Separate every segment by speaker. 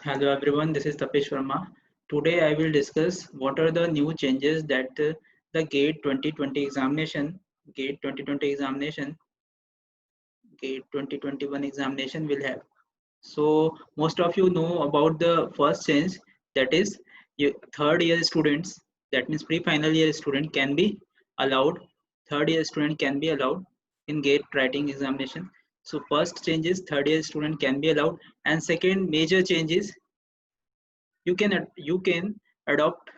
Speaker 1: Hello everyone, this is Tapesh Verma. Today I will discuss what are the new changes that the GATE 2020 examination, GATE 2020 examination, GATE 2021 examination will have. So most of you know about the first change, that is third year students, that means pre-final year student can be allowed, third year student can be allowed in GATE writing examination. So first change is third year student can be allowed, and second major change is you can adopt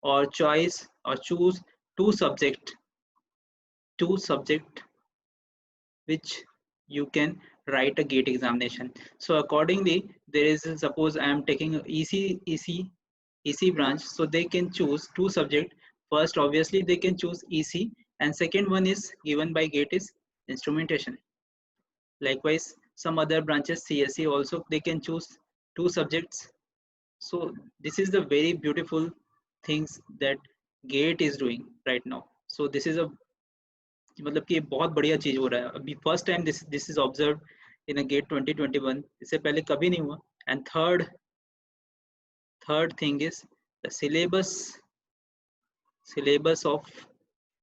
Speaker 1: or choice or choose two subject two subject which you can write a GATE examination. So accordingly, there is, suppose I am taking EC branch, so they can choose two subject. First obviously they can choose EC, and second one is given by GATE is instrumentation. Likewise some other branches CSE also they can choose two subjects. So this is the very beautiful things that GATE is doing right now. So this is a मतलब कि ये बहुत बढ़िया चीज हो रहा है अभी first time this is observe in a GATE 2021. इससे पहले कभी नहीं हुआ. And third thing is the syllabus of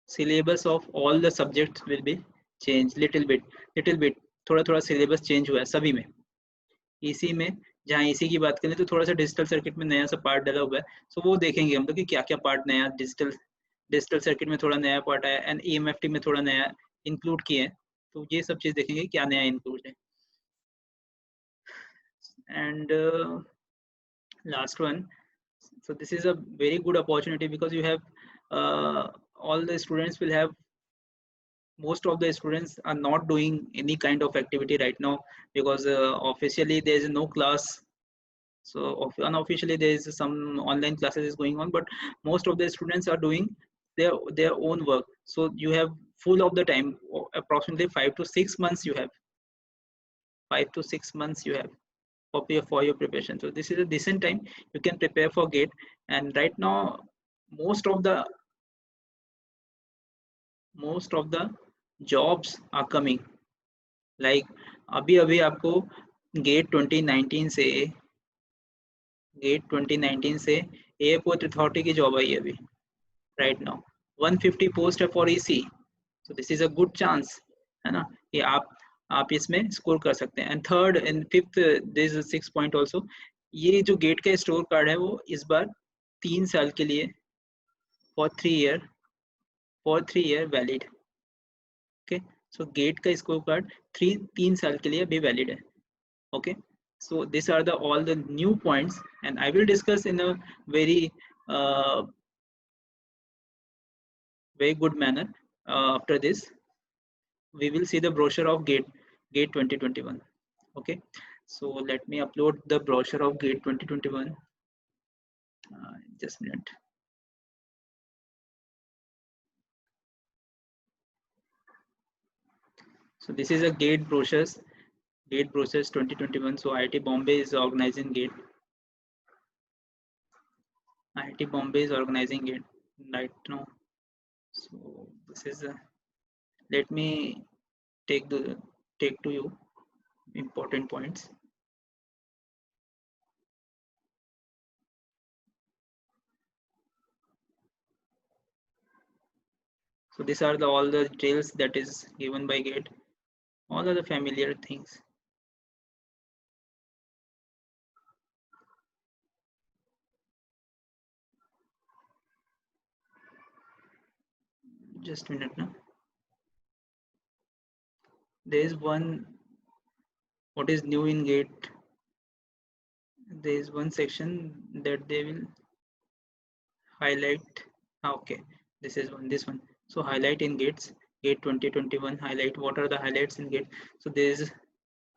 Speaker 1: syllabus of all the subjects will be changed little bit. थोड़ा थोड़ा सिलेबस चेंज हुआ है सभी में. इसी में जहाँ इसी की बात करें तो थोड़ा सा डिजिटल सर्किट में नया सा पार्ट डला हुआ है. सो वो देखेंगे हम लोग कि क्या क्या पार्ट नया डिजिटल सर्किट में थोड़ा नया पार्ट आया, एंड EMFT में थोड़ा नया इंक्लूड किए हैं. तो ये सब चीज देखेंगे क्या नया इंक्लूड है. And last one, so this is a very good opportunity because you have all the students will have, most of the students are not doing any kind of activity right now because officially there is no class. So unofficially there is some online classes is going on, but most of the students are doing their own work. So you have full of the time, approximately 5 to 6 months you have, 5 to 6 months you have for your preparation. So this is a decent time you can prepare for GATE. And right now most of the jobs are coming. Like अभी आपको GATE 2019 से airport authority की job आई है अभी right now. 150 post है for EC. So this is a good chance, है ना, कि आप इसमें स्कोर कर सकते हैं. And third and fifth this is 6 point also. ये जो गेट का स्टोर कार्ड है वो इस बार 3 साल के लिए for 3 year valid. Okay, so gate का स्कोर कार्ड 3 साल के लिए अभी वैलिड है. Okay, so these are the all the new points, and I will discuss in a very very good manner. After this we will see the brochure of GATE 2021. Okay, so let me upload the brochure of GATE 2021. Just a minute. So this is a GATE brochures 2021. So IIT Bombay is organizing GATE. IIT Bombay is organizing GATE right now. So this is a, let me take to you important points. So these are all the details that is given by GATE. All are the familiar things. Just a minute now. There is one, what is new in GATE. There is one section that they will highlight. Okay, this one. So highlight in GATE 2021 highlight. What are the highlights in GATE? So there is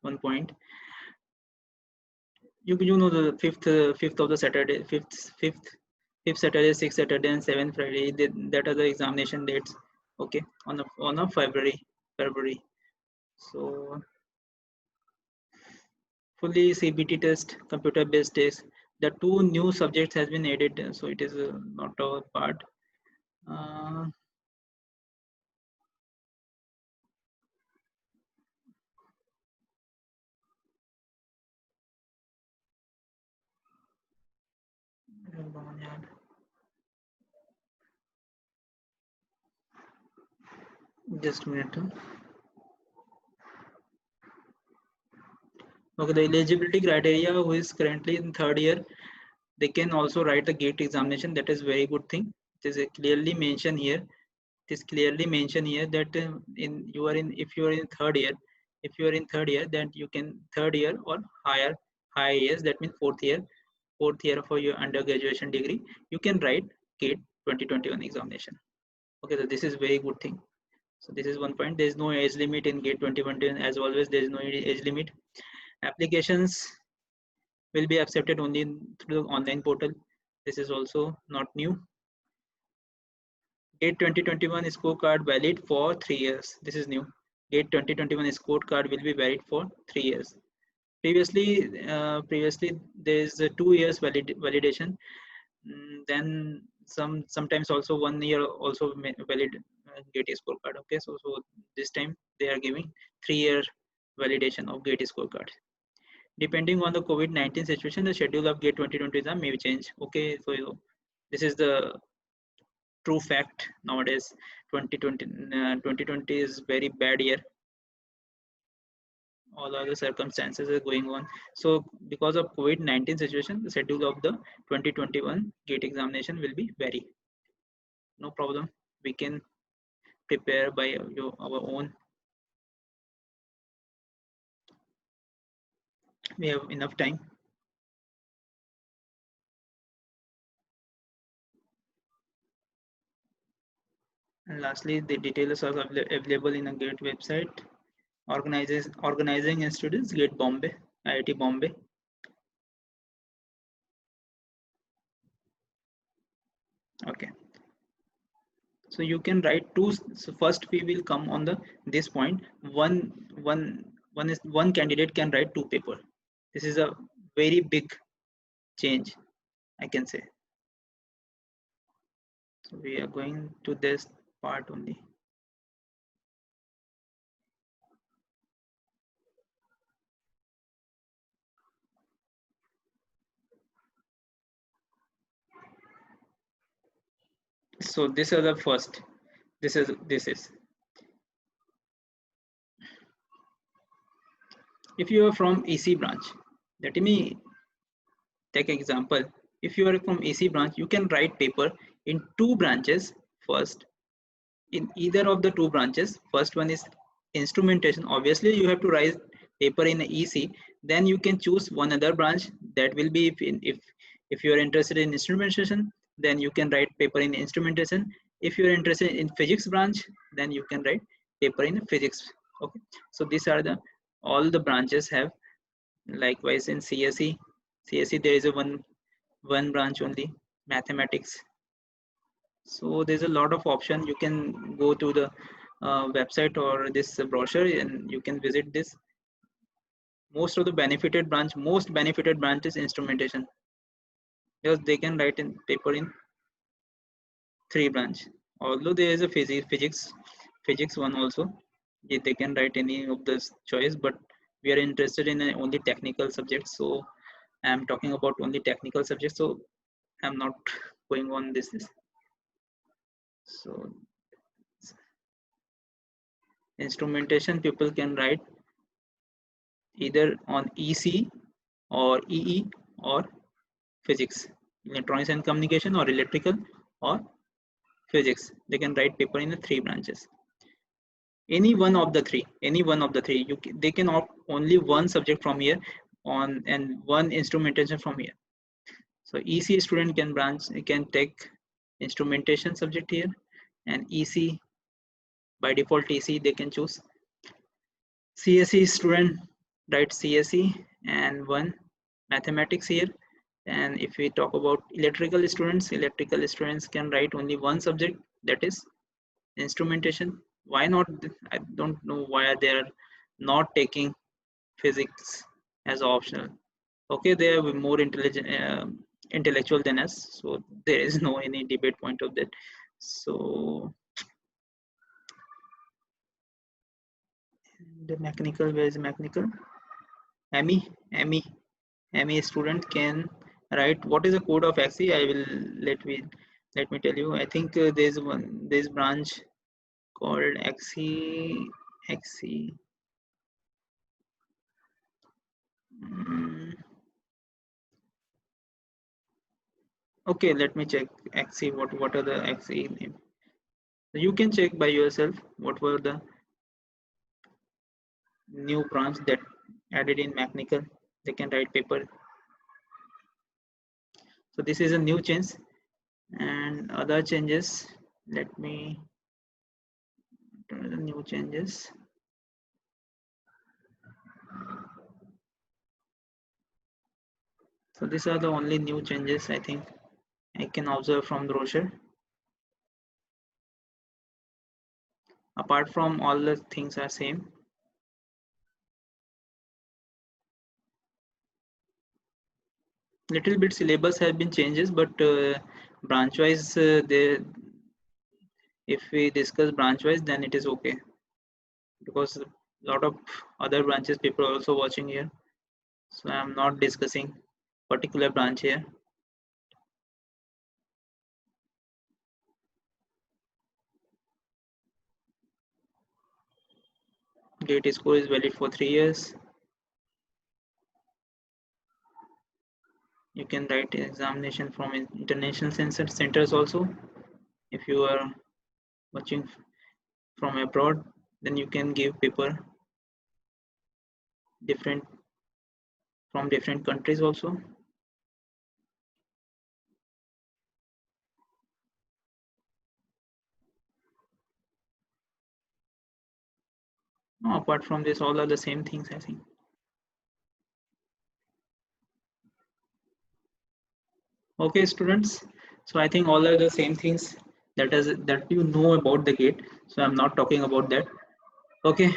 Speaker 1: one point. You know the fifth of the Saturday, fifth Saturday, sixth Saturday, and seventh Friday. That are the examination dates. Okay, on a February. So fully CBT test, computer based test. The 2 new subjects has been added, so it is not a part. Just a minute. Okay, the eligibility criteria, who is currently in third year, they can also write the GATE examination. That is very good thing. It is clearly mentioned here. It is clearly mentioned here that if you are in third year, then you can third year or higher years. That means fourth year for your undergraduation degree. You can write GATE 2021 examination. Okay, so this is very good thing. So this is one point. There is no age limit in GATE 2021. As always, there is no age limit. Applications will be accepted only through the online portal. This is also not new. GATE 2021 scorecard valid for 3 years. This is new. GATE 2021 scorecard will be valid for 3 years. Previously there is a 2 years validation. Then sometimes also 1 year also valid GATE scorecard. Okay, so this time they are giving 3-year validation of GATE scorecard. Depending on the COVID-19 situation, the schedule of GATE 2020 exam may change. Okay, so this is the true fact nowadays. 2020 is very bad year. All other circumstances are going on. So because of COVID-19 situation, the schedule of the 2021 GATE examination will be vary. No problem. We can prepare by our own. We have enough time. And lastly, the details are available in a GATE website. Organizing institutes, GATE Bombay, IIT Bombay. Okay. So you can write two. So first we will come on this point. One candidate can write 2 paper. This is a very big change, I can say. So we are going to this part only. So this is the first. This is if you are from EC branch, let me take example. If you are from EC branch, you can write paper in 2 branches first. In either of the 2 branches, first one is instrumentation. Obviously you have to write paper in EC, then you can choose one other branch. That will be if you are interested in instrumentation, then you can write paper in instrumentation. If you are interested in physics branch, then you can write paper in physics. Okay, so these are all the branches have. Likewise in CSE there is a one branch only, mathematics. So there's a lot of option. You can go to the website or this brochure and you can visit this. Most benefited branch is instrumentation, because they can write in paper in 3 branch. Although there is a physics one also, they can write any of this choice, but we are interested in only technical subjects, so I'm talking about only technical subjects, so I'm not going on this. So instrumentation people can write either on EC or EE or physics, electronics and communication, or electrical or physics. They can write paper in the 3 branches. Any one of the three. They can opt only one subject from here on and one instrumentation from here. So EC student can take instrumentation subject here, and EC by default EC they can choose. CSE student write CSE and one mathematics here. And if we talk about electrical students can write only one subject, that is instrumentation. Why not? I don't know why they are not taking physics as optional. Okay, they are more intellectual than us, so there is no any debate point of that. So the mechanical, where is mechanical? ME student can right? What is the code of Axie? I will let me tell you. I think there's branch called Axie. Mm, okay, let me check Axie. What are the Axie name? You can check by yourself what were the new branch that added in mechanical. They can write paper. So this is a new change, and other changes. Let me tell the new changes. So these are the only new changes I think I can observe from the brochure. Apart from all the things are same. Little bit syllabus have been changes, but branch wise, if we discuss branch wise, then it is okay, because a lot of other branches people are also watching here. So I'm not discussing particular branch here. GATE score is valid for 3 years. You can write examination from international centers also. If you are watching from abroad, then you can give paper different from different countries also. No, apart from this, all are the same things, I think. Okay, students. So I think all are the same things that you know about the GATE. So I'm not talking about that. Okay.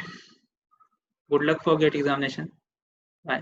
Speaker 1: Good luck for GATE examination. Bye.